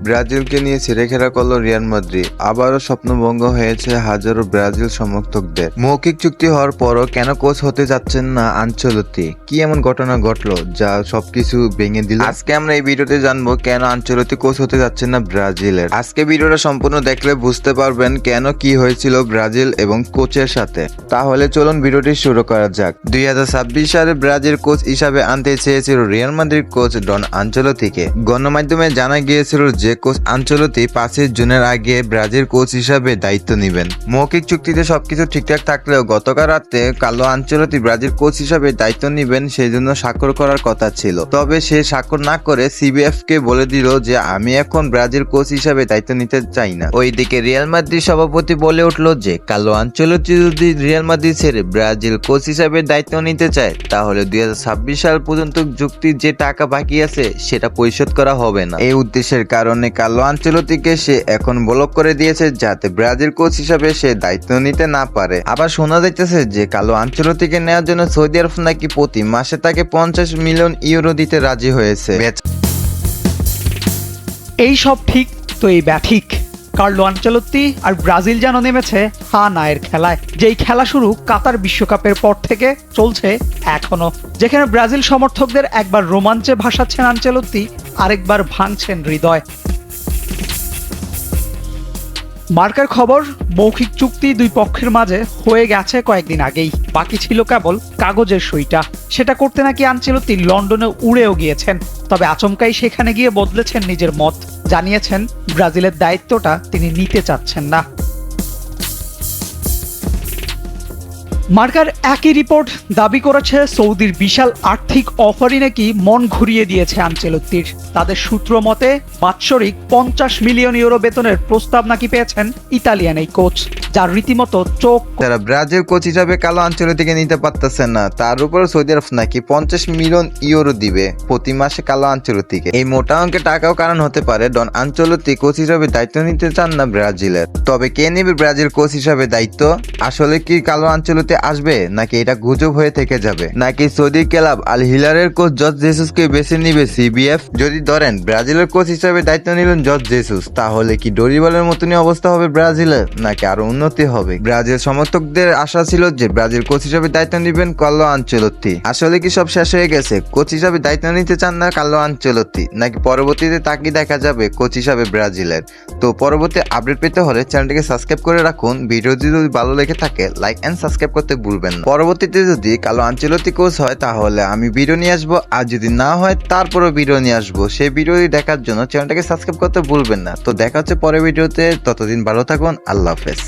ব্রাজিলকে নিয়ে ছেলেখেলা করল Real Madrid. আবারও স্বপ্নভঙ্গ হয়েছে হাজারো ব্রাজিল সমর্থকদের। মৌখিক চুক্তি হওয়ার পরও কেন কোচ হতে যাচ্ছেন না আনচেলত্তি? কি এমন ঘটনা ঘটলো যা সবকিছু ভেঙে দিল? আজকে আমরা এই ভিডিওতে জানবো কেন আনচেলত্তি কোচ হতে যাচ্ছেন না ব্রাজিলের। আজকে ভিডিওটা সম্পূর্ণ দেখলে বুঝতে পারবেন কেন কি হয়েছিল ব্রাজিল এবং কোচের সাথে। তাহলে চলুন ভিডিওটি শুরু করা যাক। 2026 সালে ব্রাজিল কোচ হিসাবে আনতে চেয়েছিল রিয়াল মাদ্রিদ কোচ ডন আনচেলত্তিকে। গণমাধ্যমে জানা গিয়েছিল যে কোচ আনচেলত্তি 5 জুনের আগে ব্রাজিল কোচ হিসাবে দায়িত্ব নেবেন। মৌখিক চুক্তিতে সবকিছু ঠিকঠাক থাকলেও গতকাল রাতে কার্লো আনচেলত্তি ব্রাজিল কোচ হিসাবে দায়িত্ব নেবেন সেই জন্য স্বাক্ষর করার কথা ছিল। তবে সে স্বাক্ষর না করে সিবিএফ কে বলে দিল যে আমি এখন ব্রাজিল কোচ হিসাবে দায়িত্ব নিতে চাই না। ওইদিকে রিয়াল মাদ্রিদ সভাপতি বলে উঠল যে কার্লো আনচেলত্তি যদি রিয়াল মাদ্রিদ ছেড়ে ব্রাজিল কোচ হিসাবে দায়িত্ব নিতে চায় তাহলে 2026 সাল পর্যন্ত চুক্তির যে টাকা বাকি আছে সেটা পরিশোধ করা হবে না। এই উদ্দেশ্যের কারণে কার্লো আনচেলত্তিকে সে এখন ব্লক করে দিয়েছে যাতে ব্রাজিল কোচ হিসাবে সে দায়িত্ব নিতে না পারে। আবার শোনা যাইতেছে যে কার্লো আনচেলত্তিকে নেওয়ার জন্য সৌদি আরব নাকি প্রতি মাসে তাকে 50 মিলিয়ন ইউরো দিতে রাজি হয়েছে। এই সব ঠিক তো এই ব্যাঠিক। কার্লো আনচেলত্তি আর ব্রাজিল যেন নেমেছে হা না এর খেলায়। যেই খেলা শুরু কাতার বিশ্বকাপের পর থেকে চলছে এখনো, যেখানে ব্রাজিল সমর্থকদের একবার রোমাঞ্চে ভাসাচ্ছেন আনচেলত্তি, আরেকবার ভাঙছেন হৃদয়। মার্কার খবর, মৌখিক চুক্তি দুই পক্ষের মাঝে হয়ে গেছে কয়েকদিন আগেই, বাকি ছিল কেবল কাগজের সইটা। সেটা করতে নাকি আনচেলত্তি লন্ডনে উড়েও গিয়েছেন। তবে আচমকাই সেখানে গিয়ে বদলেছেন নিজের মত, জানিয়েছেন ব্রাজিলের দায়িত্বটা তিনি নিতে চাচ্ছেন না। মার্কার একই রিপোর্ট দাবি করেছে সৌদির বিশাল আর্থিক অফারই নাকি মন ঘুরিয়ে দিয়েছে আনচেলত্তির। তাদের সূত্র মতে বাৎসরিক 50 মিলিয়ন ইউরো বেতনের প্রস্তাব নাকি পেয়েছেন ইতালিয়ান এই কোচ, যার রীতিমতো চোখ। তারা ব্রাজিল কোচ হিসাবে কার্লো আনচেলত্তিকে নিতে পারতেছেন না, তার উপর সৌদি আরব নাকি 50 মিলিয়ন ইউরো দিবে প্রতি মাসে কার্লো আনচেলত্তিকে। এই মোটা অঙ্কের টাকাও কারণ হতে পারে ডন আনচেলত্তি কোচ হিসাবে দায়িত্ব নিতে চান না ব্রাজিলের। তবে কে নেবে ব্রাজিল কোচ হিসাবে দায়িত্ব? আসলে কি কার্লো আনচেলত্তি আসবে নাকি এটা গুজব হয়ে থেকে যাবে? নাকি সৌদি ক্লাব আল হিলালের কোচ জর্জ জেসুসকে বেছে নিবে সিবিএফ? যদি ধরেন ব্রাজিলের কোচ হিসাবে দায়িত্ব নিলেন জর্জ জেসুস, তাহলে কি ডরিবালের মতনই অবস্থা হবে ব্রাজিলের নাকি আরো উন্নতি হবে? ব্রাজিল সমর্থকদের আশা ছিল যে ব্রাজিল কোচ হিসাবে দায়িত্ব নিবেন কার্লো আনচেলত্তি। আসলে কি সব শেষ হয়ে গেছে? কোচ হিসাবে দায়িত্ব নিতে চান না কার্লো আনচেলত্তি, নাকি পরবর্তীতে তাকে দেখা যাবে কোচ হিসাবে ব্রাজিলের? তো পরবর্তী আপডেট পেতে হলে চ্যানেলটিকে সাবস্ক্রাইব করে রাখুন। ভিডিওটি যদি ভালো লেগে থাকে লাইক এন্ড সাবস্ক্রাইব করতে ভুলবেন না। পরবর্তীতে যদি কার্লো আনচেলত্তি কোচ হয় তাহলে আমি ভিডিও নিয়ে আসবো, আর যদি না হয় তারপরও ভিডিও নিয়ে আসবো। সেই ভিডিওটি দেখার জন্য চ্যানেলটাকে সাবস্ক্রাইব করতে ভুলবেন না। তো দেখা হচ্ছে পরের ভিডিওতে, ততদিন ভালো থাকুন, আল্লাহ হাফেজ।